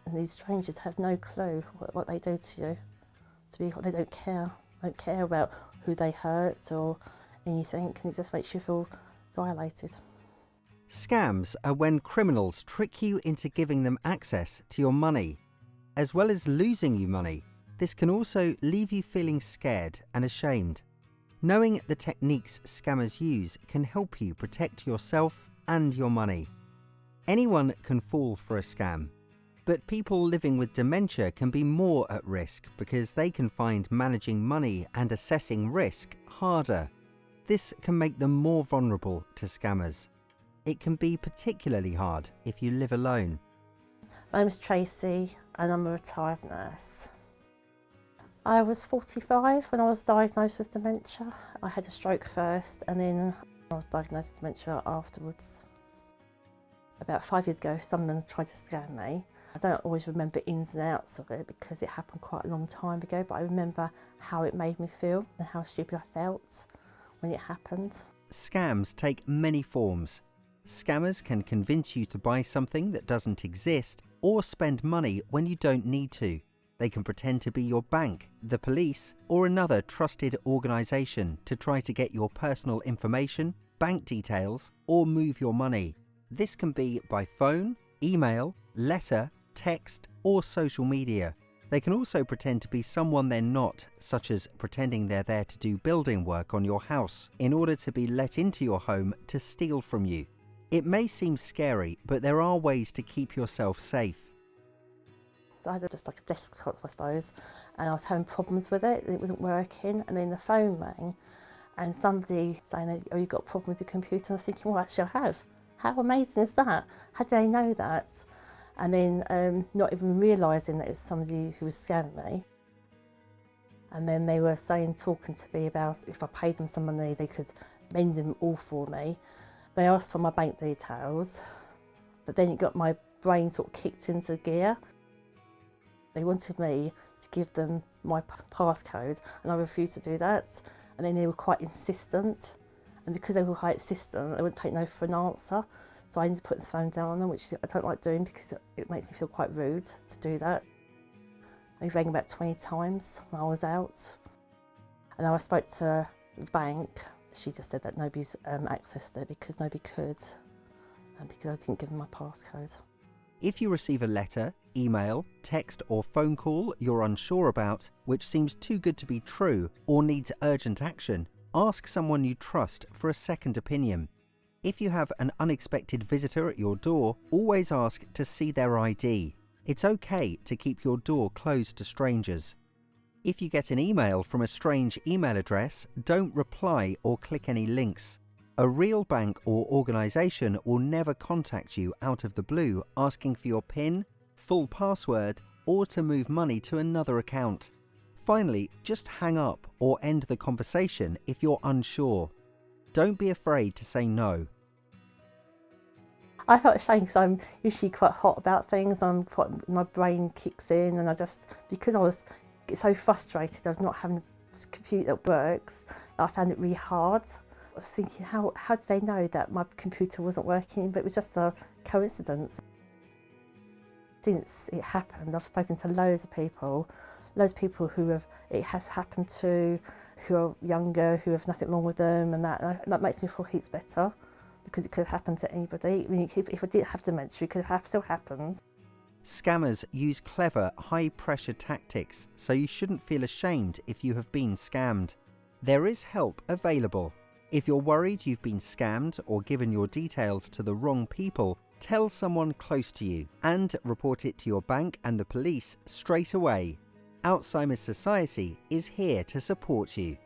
And these strangers have no clue what they do to you. They don't care about who they hurt or anything, and it just makes you feel violated. Scams are when criminals trick you into giving them access to your money. As well as losing you money, this can also leave you feeling scared and ashamed. Knowing the techniques scammers use can help you protect yourself and your money. Anyone can fall for a scam, but people living with dementia can be more at risk because they can find managing money and assessing risk harder. This can make them more vulnerable to scammers. It can be particularly hard if you live alone. My name is Tracy and I'm a retired nurse. I was 45 when I was diagnosed with dementia. I had a stroke first and then I was diagnosed with dementia afterwards. About 5 years ago, someone tried to scam me. I don't always remember ins and outs of it because it happened quite a long time ago, but I remember how it made me feel and how stupid I felt when it happened. Scams take many forms. Scammers can convince you to buy something that doesn't exist or spend money when you don't need to. They can pretend to be your bank, the police, or another trusted organisation to try to get your personal information, bank details, or move your money. This can be by phone, email, letter, text, or social media. They can also pretend to be someone they're not, such as pretending they're there to do building work on your house in order to be let into your home to steal from you. It may seem scary, but there are ways to keep yourself safe. So I had just like a desktop, I suppose, and I was having problems with it. It wasn't working, and then the phone rang, and somebody saying, "Oh, you've got a problem with your computer." And I was thinking, well, actually, I have. How amazing is that? How do they know that? And then not even realising that it was somebody who was scamming me. And then they were talking to me about if I paid them some money, they could mend them all for me. They asked for my bank details, but then it got my brain sort of kicked into gear. They wanted me to give them my passcode, and I refused to do that. And then they were quite insistent, and because they were quite insistent, they wouldn't take no for an answer. So I ended up putting the phone down on them, which I don't like doing because it makes me feel quite rude to do that. They rang about 20 times when I was out, and I spoke to the bank. She just said that nobody's accessed it because nobody could, and because I didn't give them my passcode. If you receive a letter, email, text or phone call you're unsure about, which seems too good to be true or needs urgent action, ask someone you trust for a second opinion. If you have an unexpected visitor at your door, always ask to see their ID. It's okay to keep your door closed to strangers. If you get an email from a strange email address, don't reply or click any links. A real bank or organisation will never contact you out of the blue asking for your PIN, full password, or to move money to another account. Finally, just hang up or end the conversation if you're unsure. Don't be afraid to say no. I felt ashamed because I'm usually quite hot about things. My brain kicks in, and because I was so frustrated of not having a computer that works, I found it really hard. I was thinking, how did they know that my computer wasn't working? But it was just a coincidence. Since it happened, I've spoken to loads of people who it has happened to, who are younger, who have nothing wrong with them, and that makes me feel heaps better because it could have happened to anybody. I mean, if I didn't have dementia, it could have still happened. Scammers use clever, high-pressure tactics, so you shouldn't feel ashamed if you have been scammed. There is help available. If you're worried you've been scammed or given your details to the wrong people, tell someone close to you and report it to your bank and the police straight away. Alzheimer's Society is here to support you.